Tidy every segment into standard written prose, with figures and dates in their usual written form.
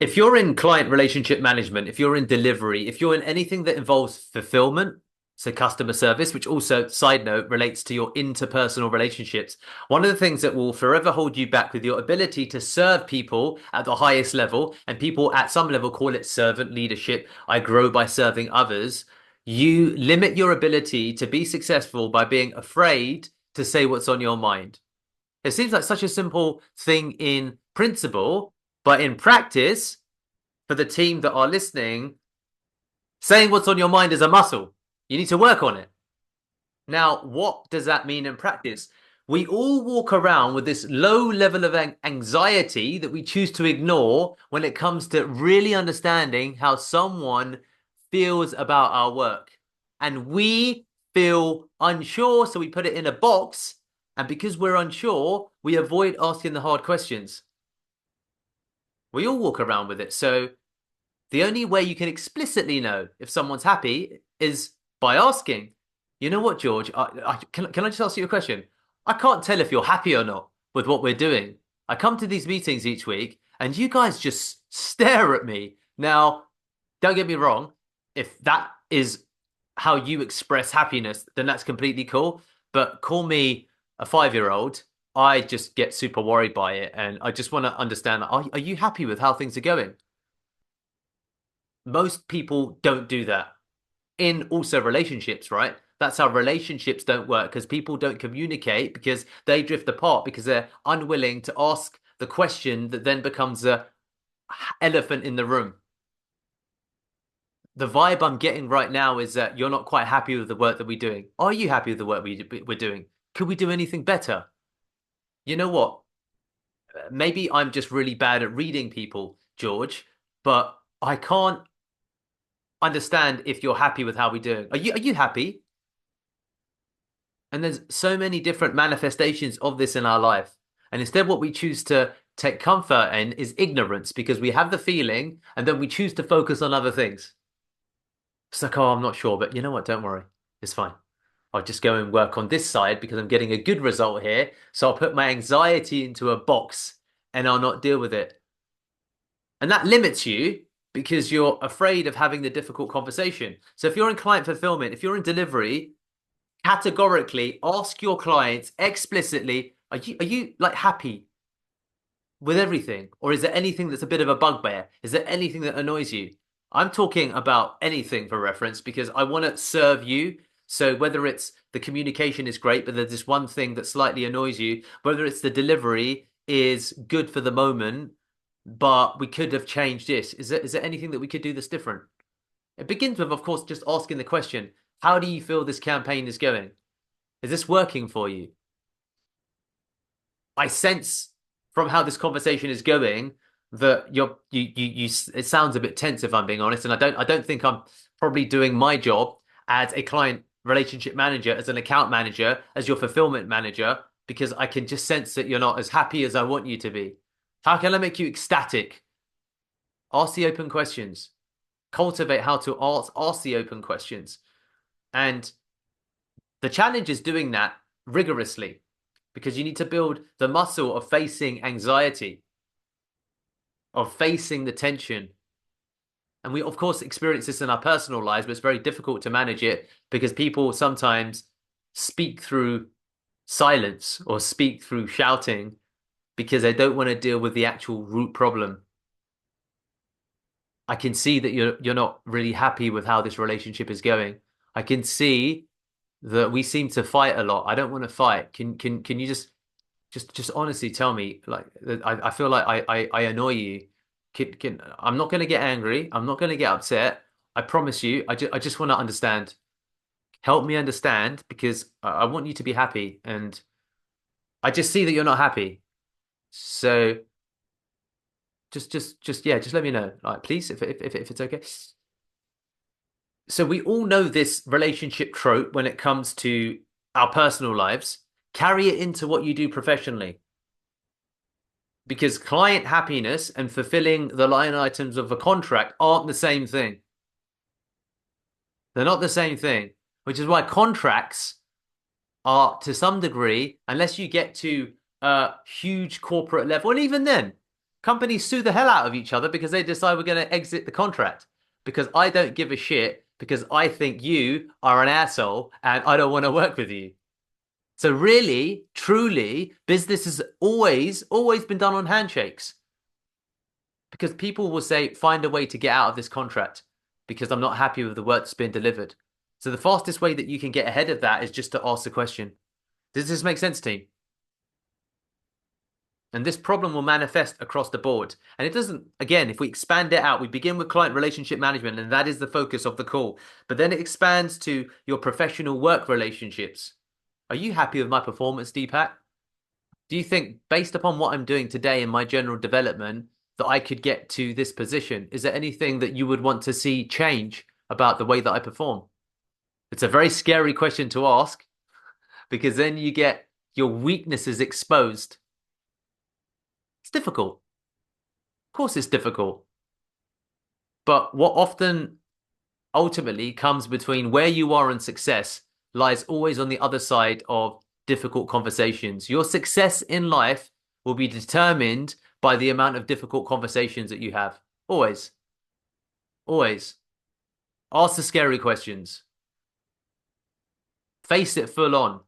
If you're in client relationship management, if you're in delivery, if you're in anything that involves fulfillment, so customer service, which also, side note, relates to your interpersonal relationships, one of the things that will forever hold you back with your ability to serve people at the highest level, and people at some level call it servant leadership. I grow by serving others. You limit your ability to be successful by being afraid to say what's on your mind. It seems like such a simple thing in principle, but in practice, for the team that are listening, saying what's on your mind is a muscle. You need to work on it. Now, what does that mean in practice? We all walk around with this low level of anxiety that we choose to ignore when it comes to really understanding how someone feels about our work. And we feel unsure, so we put it in a box. And because we're unsure, we avoid asking the hard questions. We all walk around with it. So the only way you can explicitly know if someone's happy is by asking. You know what, George? Can I just ask you a question? I can't tell if you're happy or not with what we're doing. I come to these meetings each week and you guys just stare at me. Now, don't get me wrong. If that is how you express happiness, then that's completely cool. But call me a 5-year-old. I just get super worried by it. And I just want to understand, are you happy with how things are going? Most people don't do that in also relationships, right? That's how relationships don't work because people don't communicate because they drift apart because they're unwilling to ask the question that then becomes a elephant in the room. The vibe I'm getting right now is that you're not quite happy with the work that we're doing. Are you happy with the work we're doing? Could we do anything better? You know what? Maybe I'm just really bad at reading people, George, but I can't understand if you're happy with how we're doing. Are you happy? And there's so many different manifestations of this in our life. And instead, what we choose to take comfort in is ignorance because we have the feeling and then we choose to focus on other things. It's like, oh, I'm not sure, but you know what? Don't worry. It's fine. I'll just go and work on this side because I'm getting a good result here. So I'll put my anxiety into a box and I'll not deal with it. And that limits you because you're afraid of having the difficult conversation. So if you're in client fulfillment, if you're in delivery, categorically ask your clients explicitly, are you like happy with everything? Or is there anything that's a bit of a bugbear? Is there anything that annoys you? I'm talking about anything for reference because I want to serve you. So whether it's the communication is great, but there's this one thing that slightly annoys you, whether it's the delivery is good for the moment, but we could have changed this. Is there anything that we could do that's different? It begins with, of course, just asking the question, how do you feel this campaign is going? Is this working for you? I sense from how this conversation is going that it sounds a bit tense if I'm being honest, and I don't think I'm probably doing my job as a client relationship manager, as an account manager, as your fulfillment manager, because I can just sense that you're not as happy as I want you to be. How can I make you ecstatic? Ask the open questions. Cultivate how to ask the open questions. And the challenge is doing that rigorously because you need to build the muscle of facing anxiety, of facing the tension. And we, of course, experience this in our personal lives, but it's very difficult to manage it because people sometimes speak through silence or speak through shouting because they don't want to deal with the actual root problem. I can see that you're not really happy with how this relationship is going. I can see that we seem to fight a lot. I don't want to fight. Can you just honestly tell me like I feel like I annoy you. Can I'm not going to get angry. I'm not going to get upset. I promise you. I just want to understand. Help me understand because I want you to be happy and I just see that you're not happy. So just yeah, just let me know. Like please if it's okay. So we all know this relationship trope when it comes to our personal lives. Carry it into what you do professionally. Because client happiness and fulfilling the line items of a contract aren't the same thing. They're not the same thing, which is why contracts are to some degree, unless you get to a huge corporate level, and even then, companies sue the hell out of each other because they decide we're going to exit the contract because I don't give a shit because I think you are an asshole and I don't want to work with you. So really, truly, business has always been done on handshakes because people will say, find a way to get out of this contract because I'm not happy with the work that's been delivered. So the fastest way that you can get ahead of that is just to ask the question. Does this make sense, team? And this problem will manifest across the board. And it doesn't, again, if we expand it out, we begin with client relationship management, and that is the focus of the call. But then it expands to your professional work relationships. Are you happy with my performance, Deepak? Do you think, based upon what I'm doing today in my general development, that I could get to this position? Is there anything that you would want to see change about the way that I perform? It's a very scary question to ask because then you get your weaknesses exposed. It's difficult. Of course, it's difficult. But what often ultimately comes between where you are and success lies always on the other side of difficult conversations. Your success in life will be determined by the amount of difficult conversations that you have. Always. Always. Ask the scary questions. Face it full on.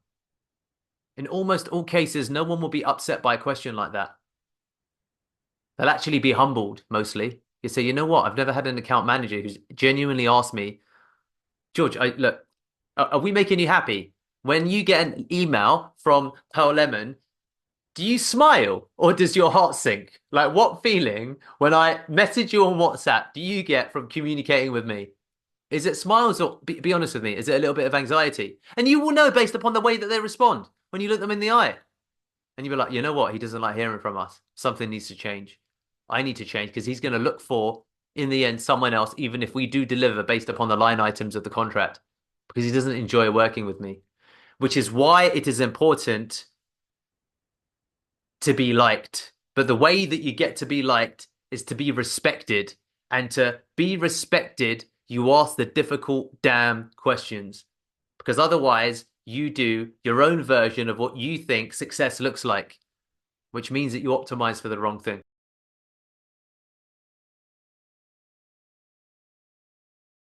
In almost all cases, no one will be upset by a question like that. They'll actually be humbled mostly. You say, you know what? I've never had an account manager who's genuinely asked me, George, look, are we making you happy? When you get an email from Pearl Lemon, do you smile or does your heart sink? Like, what feeling when I message you on WhatsApp do you get from communicating with me? Is it smiles or be honest with me? Is it a little bit of anxiety? And you will know based upon the way that they respond when you look them in the eye. And you'll be like, you know what? He doesn't like hearing from us. Something needs to change. I need to change because he's going to look for, in the end, someone else, even if we do deliver based upon the line items of the contract, because he doesn't enjoy working with me, which is why it is important to be liked. But the way that you get to be liked is to be respected. And to be respected, you ask the difficult damn questions. Because otherwise, you do your own version of what you think success looks like, which means that you optimize for the wrong thing.